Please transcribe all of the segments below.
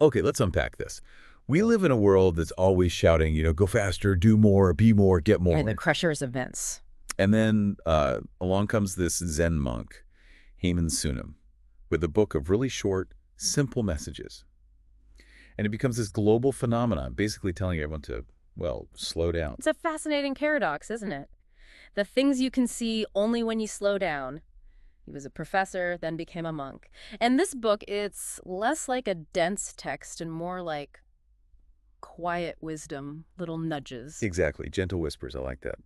Okay, let's unpack this. We live in a world that's always shouting, go faster, do more, be more, get And the more. pressure is immense. And then along comes this Zen monk, Haemin Sunim, with a book of really short, simple messages. And it becomes this global phenomenon, basically telling everyone to, well, slow down. It's a fascinating paradox, isn't it? The things you can see only when you slow down. He was a professor, then became a monk. And this book, it's less like a dense text and more like quiet wisdom, little nudges. Exactly, gentle whispers, I like that.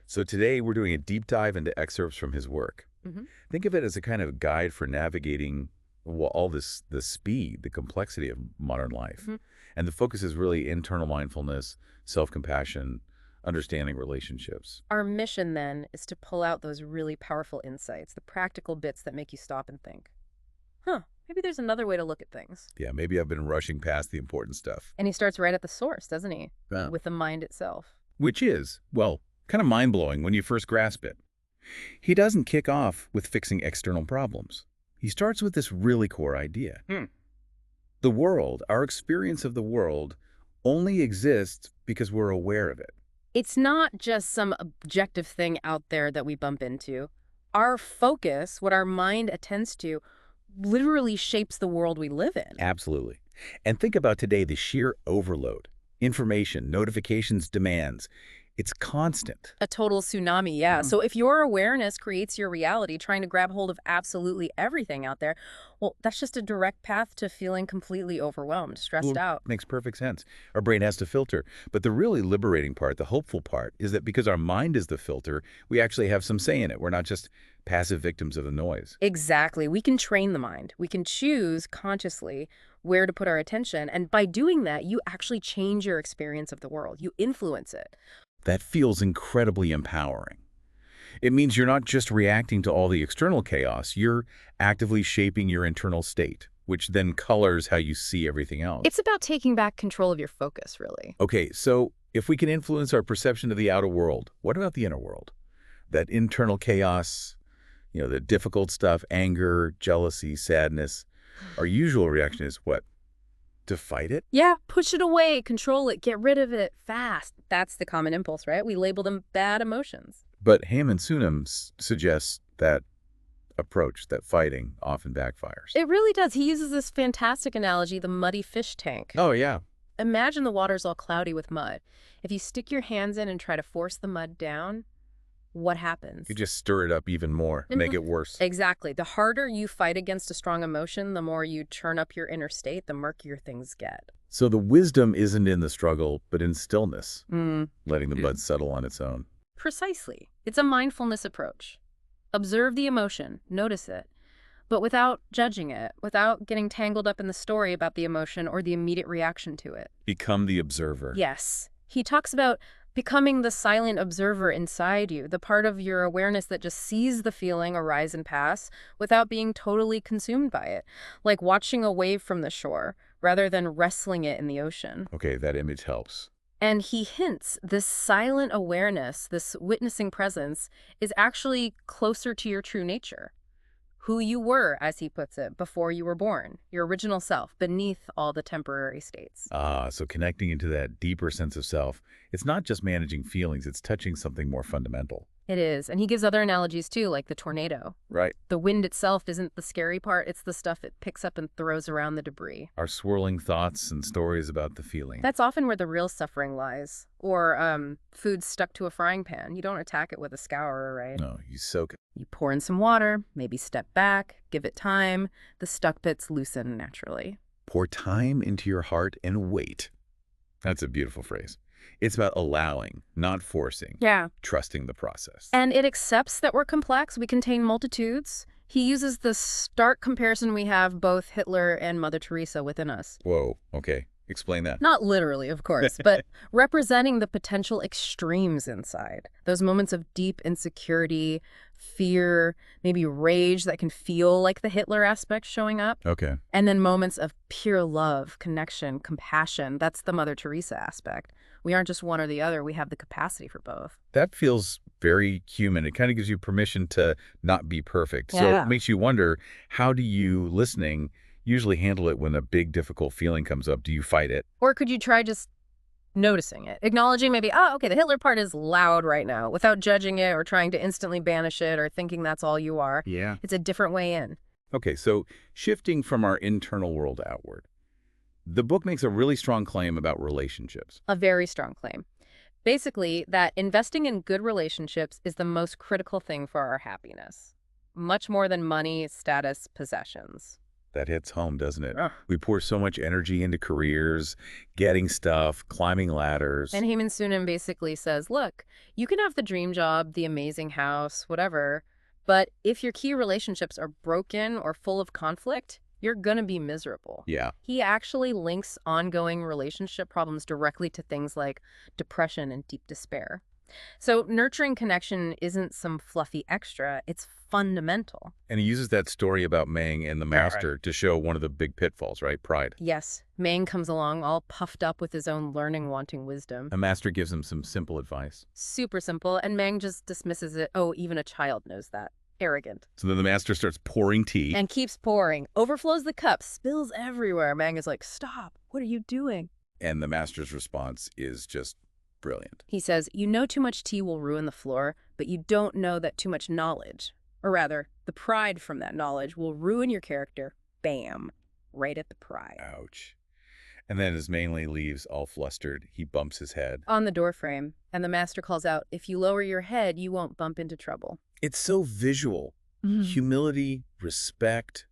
So today we're doing a deep dive into excerpts from his work. Hmm. Think of it as a kind of guide for navigating all the speed, the complexity of modern life. Hmm. And the focus is really internal mindfulness, self-compassion, understanding relationships. Our mission, then, is to pull out those really powerful insights, the practical bits that make you stop and think, maybe there's another way to look at things. Yeah, maybe I've been rushing past the important stuff. And he starts right at the source, doesn't he? Yeah. With the mind itself. Which is, well, kind of mind-blowing when you first grasp it. He doesn't kick off with fixing external problems. He starts with this really core idea. The world, our experience of the world, only exists because we're aware of it. It's not just some objective thing out there that we bump into. Our focus, what our mind attends to, literally shapes the world we live in. Absolutely. And think about today, the sheer overload. Information, notifications, demands. It's constant. A total tsunami, yeah. So if your awareness creates your reality, trying to grab hold of absolutely everything out there, well, that's just a direct path to feeling completely overwhelmed, stressed out. Makes perfect sense. Our brain has to filter. But the really liberating part, the hopeful part, is that because our mind is the filter, we actually have some say in it. We're not just passive victims of the noise. Exactly. We can train the mind. We can choose consciously where to put our attention. And by doing that, you actually change your experience of the world. You influence it. That feels incredibly empowering. It means you're not just reacting to all the external chaos, you're actively shaping your internal state, which then colors how you see everything else. It's about taking back control of your focus, really. Okay, so if we can influence our perception of the outer world, what about the inner world? That internal chaos, the difficult stuff, anger, jealousy, sadness. Our usual reaction is what? To fight it? Yeah, push it away, control it, get rid of it fast. That's the common impulse, right? We label them bad emotions. But Haemin Sunim suggests that approach, that fighting, often backfires. It really does. He uses this fantastic analogy, the muddy fish tank. Oh, yeah. Imagine the water's all cloudy with mud. If you stick your hands in and try to force the mud down, what happens? You just stir it up even more, make it worse. Exactly. The harder you fight against a strong emotion, the more you turn up your inner state, the murkier things get. So the wisdom isn't in the struggle, but in stillness, letting the mud settle on its own. Precisely. It's a mindfulness approach. Observe the emotion, notice it, but without judging it, without getting tangled up in the story about the emotion or the immediate reaction to it. Become the observer. Yes. He talks about becoming the silent observer inside you, the part of your awareness that just sees the feeling arise and pass without being totally consumed by it, like watching a wave from the shore rather than wrestling it in the ocean. Okay, that image helps. And he hints this silent awareness, this witnessing presence, is actually closer to your true nature. Who you were, as he puts it, before you were born, your original self, beneath all the temporary states. So connecting into that deeper sense of self, it's not just managing feelings, it's touching something more fundamental. It is. And he gives other analogies too, like the tornado. Right. The wind itself isn't the scary part, it's the stuff it picks up and throws around the debris. Our swirling thoughts and stories about the feeling. That's often where the real suffering lies. Or food stuck to a frying pan. You don't attack it with a scourer, right? No, you soak it. You pour in some water, maybe step back, give it time. The stuck bits loosen naturally. Pour time into your heart and wait. That's a beautiful phrase. It's about allowing, not forcing. Yeah. Trusting the process. And it accepts that we're complex. We contain multitudes. He uses the stark comparison we have both Hitler and Mother Teresa within us. Whoa, okay. Explain that. Not literally, of course, but representing the potential extremes inside. Those moments of deep insecurity, fear, maybe rage that can feel like the Hitler aspect showing up. Okay. And then moments of pure love, connection, compassion. That's the Mother Teresa aspect. We aren't just one or the other. We have the capacity for both. That feels very human. It kind of gives you permission to not be perfect. So Yeah. it makes you wonder, how do you, listening, usually handle it when a big, difficult feeling comes up? Do you fight it? Or could you try just noticing it, acknowledging maybe, oh, okay, the Hitler part is loud right now, without judging it or trying to instantly banish it or thinking that's all you are. Yeah. It's a different way in. Okay, so shifting from our internal world outward, the book makes a really strong claim about relationships. A very strong claim. Basically, that investing in good relationships is the most critical thing for our happiness. Much more than money, status, possessions. That hits home, doesn't it? Ugh. We pour so much energy into careers, getting stuff, climbing ladders. And Haemin Sunim basically says, look, you can have the dream job, the amazing house, whatever, but if your key relationships are broken or full of conflict, you're gonna be miserable. Yeah. He actually links ongoing relationship problems directly to things like depression and deep despair. So nurturing connection isn't some fluffy extra, it's fundamental. And he uses that story about Mang and the master to show one of the big pitfalls, right? Pride. Yes, Mang comes along all puffed up with his own learning, wanting wisdom. A master gives him some simple advice. Super simple, and Mang just dismisses it. Oh, even a child knows that. Arrogant. So then the master starts pouring tea. And keeps pouring. Overflows the cup, spills everywhere. Mang is like, stop, what are you doing? And the master's response is just brilliant. He says, you know too much tea will ruin the floor, but you don't know that too much knowledge, or rather, the pride from that knowledge will ruin your character. Bam. Right at the pride. Ouch. And then as Mainly leaves, all flustered, he bumps his head. On the doorframe, and the master calls out, if you lower your head, you won't bump into trouble. It's so visual. Humility, respect.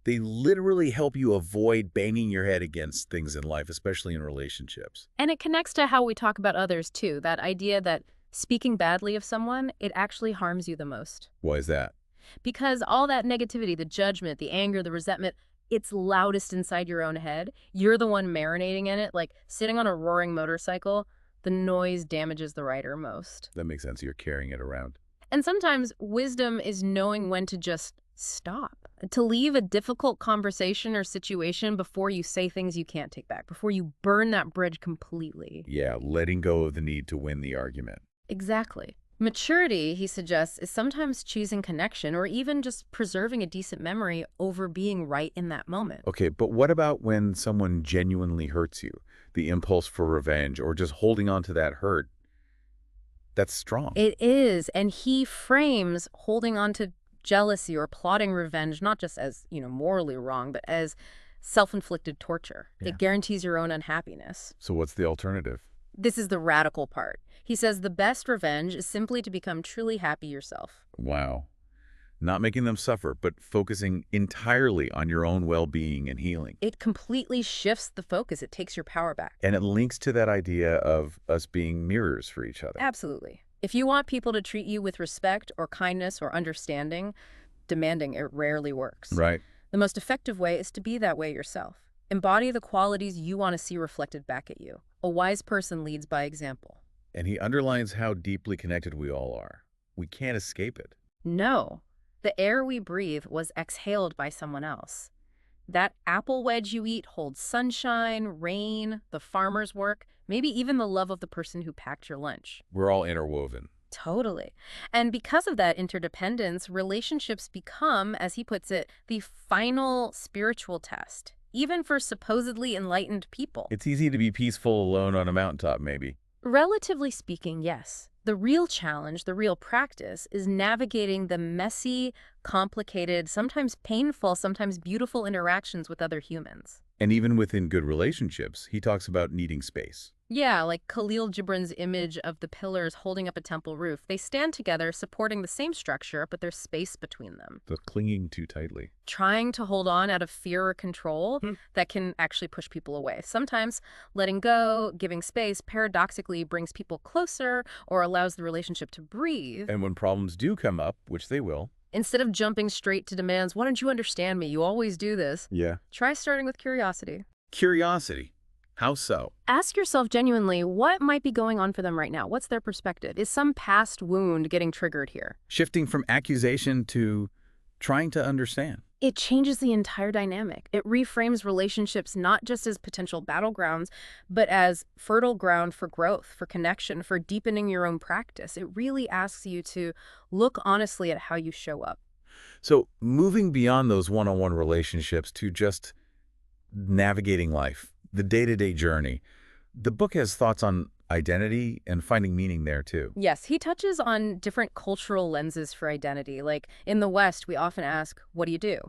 They literally help you avoid banging your head against things in life, especially in relationships. And it connects to how we talk about others, too. That idea that speaking badly of someone, it actually harms you the most. Why is that? Because all that negativity, the judgment, the anger, the resentment, it's loudest inside your own head. You're the one marinating in it, like sitting on a roaring motorcycle. The noise damages the rider most. That makes sense. You're carrying it around. And sometimes wisdom is knowing when to just stop, to leave a difficult conversation or situation before you say things you can't take back, before you burn that bridge completely. Yeah, letting go of the need to win the argument. Exactly. Maturity, he suggests, is sometimes choosing connection or even just preserving a decent memory over being right in that moment. Okay, but what about when someone genuinely hurts you? The impulse for revenge or just holding on to that hurt? That's strong. It is, and he frames holding on to jealousy or plotting revenge not just as, morally wrong, but as self-inflicted torture. Yeah. It guarantees your own unhappiness. So what's the alternative? This is the radical part. He says the best revenge is simply to become truly happy yourself. Wow. Not making them suffer, but focusing entirely on your own well-being and healing. It completely shifts the focus. It takes your power back. And it links to that idea of us being mirrors for each other. Absolutely. If you want people to treat you with respect or kindness or understanding, demanding it rarely works. Right. The most effective way is to be that way yourself. Embody the qualities you want to see reflected back at you. A wise person leads by example. And he underlines how deeply connected we all are. We can't escape it. No. The air we breathe was exhaled by someone else. That apple wedge you eat holds sunshine, rain, the farmer's work, maybe even the love of the person who packed your lunch. We're all interwoven. Totally. And because of that interdependence, relationships become, as he puts it, the final spiritual test, even for supposedly enlightened people. It's easy to be peaceful alone on a mountaintop, maybe. Relatively speaking, yes. The real challenge, the real practice, is navigating the messy, complicated, sometimes painful, sometimes beautiful interactions with other humans. And even within good relationships, he talks about needing space. Yeah, like Khalil Gibran's image of the pillars holding up a temple roof. They stand together, supporting the same structure, but there's space between them. The clinging too tightly. Trying to hold on out of fear or control that can actually push people away. Sometimes letting go, giving space, paradoxically brings people closer or allows the relationship to breathe. And when problems do come up, which they will. Instead of jumping straight to demands, why don't you understand me? You always do this. Yeah. Try starting with curiosity. Curiosity. How so? Ask yourself genuinely, what might be going on for them right now? What's their perspective? Is some past wound getting triggered here? Shifting from accusation to trying to understand. It changes the entire dynamic. It reframes relationships not just as potential battlegrounds, but as fertile ground for growth, for connection, for deepening your own practice. It really asks you to look honestly at how you show up. So moving beyond those one-on-one relationships to just navigating life, the day-to-day journey, the book has thoughts on identity and finding meaning there too. Yes, he touches on different cultural lenses for identity. Like in the West, we often ask, what do you do?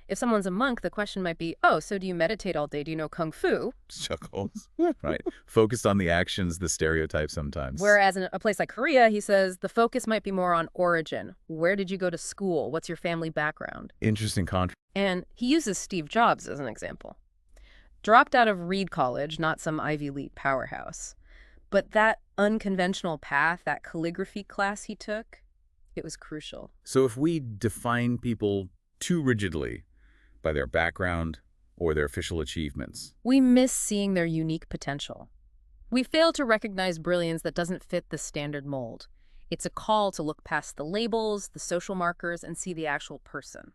If someone's a monk, the question might be, oh, so do you meditate all day? Do you know Kung Fu? Chuckles. Right. Focused on the actions, the stereotypes sometimes. Whereas in a place like Korea, he says the focus might be more on origin. Where did you go to school? What's your family background? Interesting contrast. And he uses Steve Jobs as an example. Dropped out of Reed College, not some Ivy League powerhouse. But that unconventional path, that calligraphy class he took, it was crucial. So if we define people too rigidly by their background or their official achievements, we miss seeing their unique potential. We fail to recognize brilliance that doesn't fit the standard mold. It's a call to look past the labels, the social markers, and see the actual person.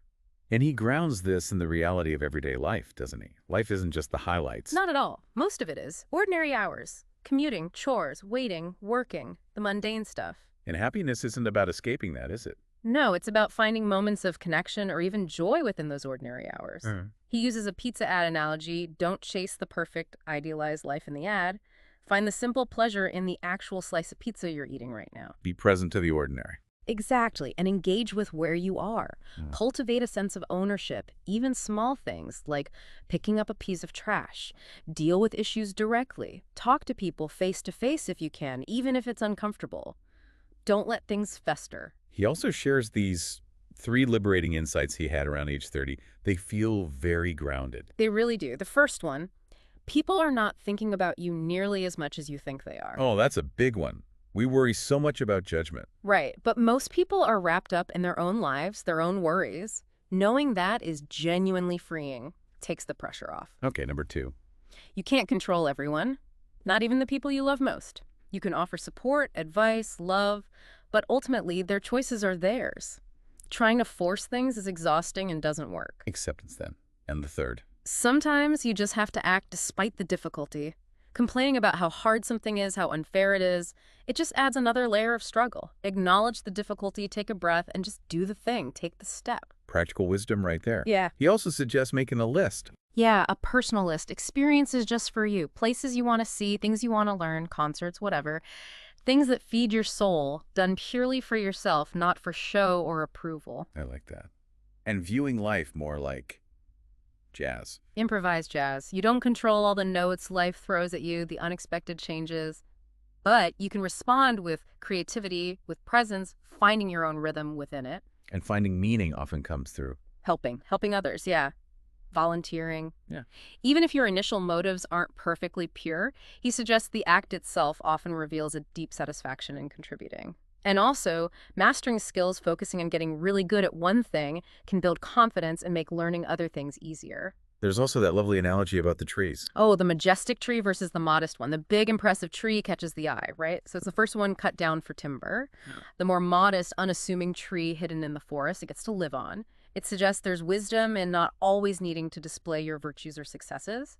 and he grounds this in the reality of everyday life, doesn't he? Life isn't just the highlights. Not at all. Most of it is. Ordinary hours. Commuting, chores, waiting, working, the mundane stuff. And happiness isn't about escaping that, is it? No, it's about finding moments of connection or even joy within those ordinary hours. He uses a pizza ad analogy. Don't chase the perfect, idealized life in the ad. Find the simple pleasure in the actual slice of pizza you're eating right now. Be present to the ordinary. Exactly, and engage with where you are. Cultivate a sense of ownership, even small things like picking up a piece of trash. Deal with issues directly. Talk to people face to face if you can, even if it's uncomfortable. Don't let things fester. He also shares these 3 liberating insights he had around age 30. They feel very grounded. They really do. The first one, people are not thinking about you nearly as much as you think they are. Oh, that's a big one. We worry so much about judgment. Right, but most people are wrapped up in their own lives, their own worries. Knowing that is genuinely freeing. Takes the pressure off. Okay, number 2. You can't control everyone, not even the people you love most. You can offer support, advice, love, but ultimately their choices are theirs. Trying to force things is exhausting and doesn't work. Acceptance then. And the 3rd. Sometimes you just have to act despite the difficulty. Complaining about how hard something is, how unfair it is, it just adds another layer of struggle. Acknowledge the difficulty, take a breath, and just do the thing. Take the step. Practical wisdom right there. Yeah. He also suggests making a list. Yeah, a personal list. Experiences just for you. Places you want to see, things you want to learn, concerts, whatever. Things that feed your soul, done purely for yourself, not for show or approval. I like that. And viewing life more like jazz. Improvised jazz. You don't control all the notes life throws at you, the unexpected changes. But you can respond with creativity, with presence, finding your own rhythm within it. And finding meaning often comes through. Helping others, yeah. Volunteering. Yeah. Even if your initial motives aren't perfectly pure, he suggests the act itself often reveals a deep satisfaction in contributing. And also, mastering skills, focusing on getting really good at one thing, can build confidence and make learning other things easier. There's also that lovely analogy about the trees. Oh, the majestic tree versus the modest one. The big, impressive tree catches the eye, right? So it's the first one cut down for timber. The more modest, unassuming tree hidden in the forest, it gets to live on. It suggests there's wisdom in not always needing to display your virtues or successes.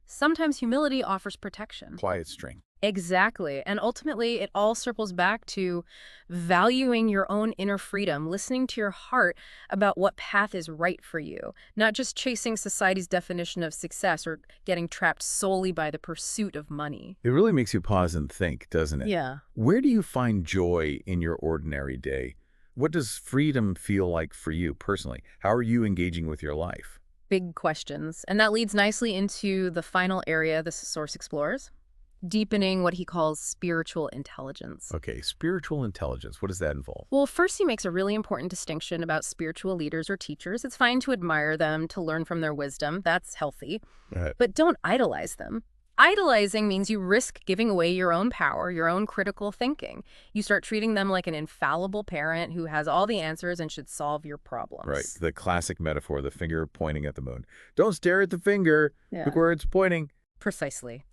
Sometimes humility offers protection. Quiet string. Exactly. And ultimately, it all circles back to valuing your own inner freedom, listening to your heart about what path is right for you, not just chasing society's definition of success or getting trapped solely by the pursuit of money. It really makes you pause and think, doesn't it? Yeah. Where do you find joy in your ordinary day? What does freedom feel like for you personally? How are you engaging with your life? Big questions. And that leads nicely into the final area the source explores. Deepening what he calls spiritual intelligence. Okay, spiritual intelligence. What does that involve? Well, first he makes a really important distinction about spiritual leaders or teachers. It's fine to admire them, to learn from their wisdom. That's healthy. Right. But don't idolize them. Idolizing means you risk giving away your own power, your own critical thinking. You start treating them like an infallible parent who has all the answers and should solve your problems. Right. The classic metaphor, the finger pointing at the moon. Don't stare at the finger. Yeah. Look where it's pointing. Precisely.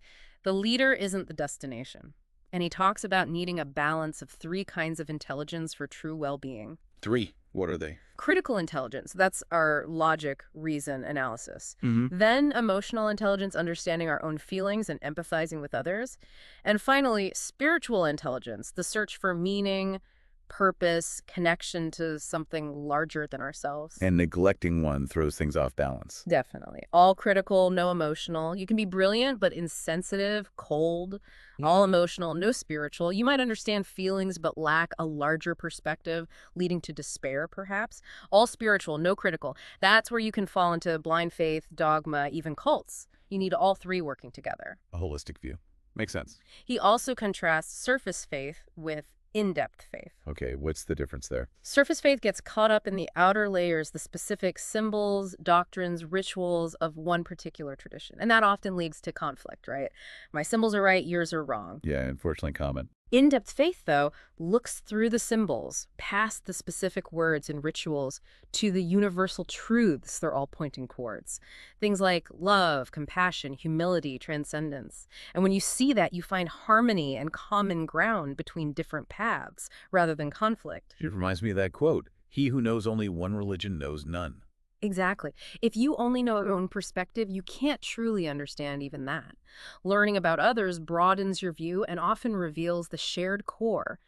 The leader isn't the destination. And he talks about needing a balance of 3 kinds of intelligence for true well-being. 3. What are they? Critical intelligence, that's our logic, reason, analysis. Mm-hmm. Then emotional intelligence, understanding our own feelings and empathizing with others. And finally, spiritual intelligence, the search for meaning, purpose, connection to something larger than ourselves. And neglecting one throws things off balance. Definitely. All critical, no emotional. You can be brilliant, but insensitive, cold, all emotional, no spiritual. You might understand feelings, but lack a larger perspective, leading to despair, perhaps. All spiritual, no critical. That's where you can fall into blind faith, dogma, even cults. You need all three working together. A holistic view. Makes sense. He also contrasts surface faith with in-depth faith. Okay, what's the difference there? Surface faith gets caught up in the outer layers, the specific symbols, doctrines, rituals of one particular tradition. And that often leads to conflict, right? My symbols are right, yours are wrong. Yeah, unfortunately common. In-depth faith, though, looks through the symbols, past the specific words and rituals, to the universal truths they're all pointing towards. Things like love, compassion, humility, transcendence. And when you see that, you find harmony and common ground between different paths, rather than conflict. It reminds me of that quote, "He who knows only one religion knows none." Exactly. If you only know your own perspective, you can't truly understand even that. Learning about others broadens your view and often reveals the shared core.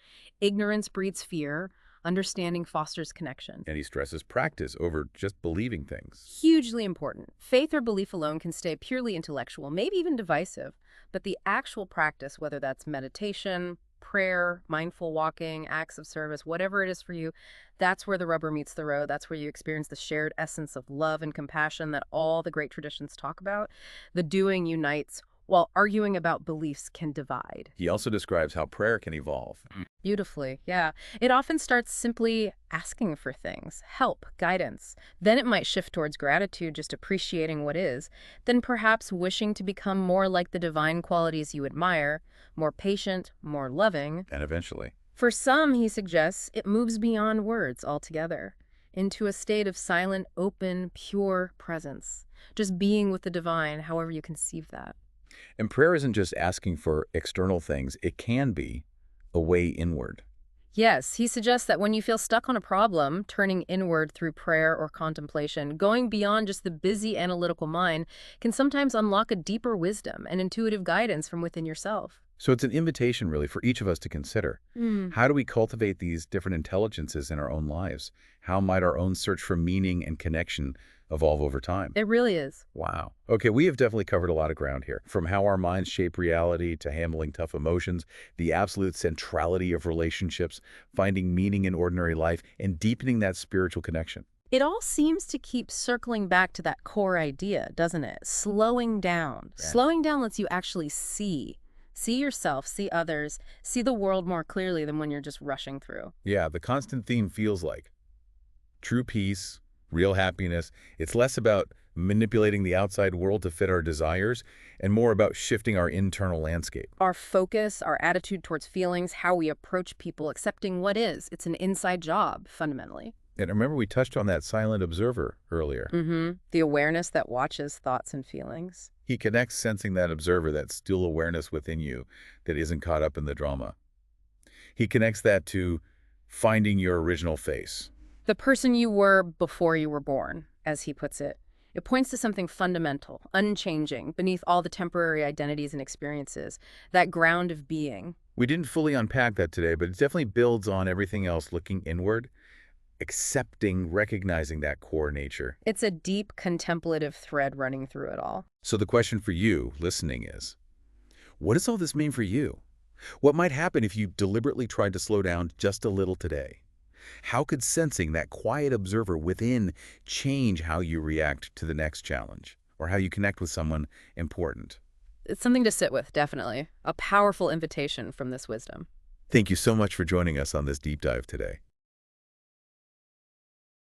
Ignorance breeds fear. Understanding fosters connection. And he stresses practice over just believing things. Hugely important. Faith or belief alone can stay purely intellectual, maybe even divisive. But the actual practice, whether that's meditation, prayer, mindful walking, acts of service, whatever it is for you, that's where the rubber meets the road. That's where you experience the shared essence of love and compassion that all the great traditions talk about. The doing unites, while arguing about beliefs can divide. He also describes how prayer can evolve. Beautifully, yeah. It often starts simply asking for things, help, guidance. Then it might shift towards gratitude, just appreciating what is. Then perhaps wishing to become more like the divine qualities you admire, more patient, more loving. And eventually. For some, he suggests, it moves beyond words altogether, into a state of silent, open, pure presence. Just being with the divine, however you conceive that. And prayer isn't just asking for external things. It can be a way inward. Yes, he suggests that when you feel stuck on a problem, turning inward through prayer or contemplation, going beyond just the busy analytical mind, can sometimes unlock a deeper wisdom and intuitive guidance from within yourself. So it's an invitation, really, for each of us to consider. How do we cultivate these different intelligences in our own lives? How might our own search for meaning and connection evolve over time? It really is. Wow. Okay, we have definitely covered a lot of ground here. From how our minds shape reality to handling tough emotions, the absolute centrality of relationships, finding meaning in ordinary life, and deepening that spiritual connection. It all seems to keep circling back to that core idea, doesn't it? Slowing down. Yeah. Slowing down lets you actually see. See yourself, see others, see the world more clearly than when you're just rushing through. Yeah, the constant theme feels like true peace, real happiness. It's less about manipulating the outside world to fit our desires and more about shifting our internal landscape. Our focus, our attitude towards feelings, how we approach people, accepting what is. It's an inside job, fundamentally. And remember, we touched on that silent observer earlier. The awareness that watches thoughts and feelings. He connects sensing that observer, that still awareness within you that isn't caught up in the drama. He connects that to finding your original face. The person you were before you were born, as he puts it. It points to something fundamental, unchanging, beneath all the temporary identities and experiences, that ground of being. We didn't fully unpack that today, but it definitely builds on everything else, looking inward, accepting, recognizing that core nature. It's a deep contemplative thread running through it all. So the question for you listening is, what does all this mean for you? What might happen if you deliberately tried to slow down just a little today? How could sensing that quiet observer within change how you react to the next challenge or how you connect with someone important? It's something to sit with, definitely. A powerful invitation from this wisdom. Thank you so much for joining us on this deep dive today.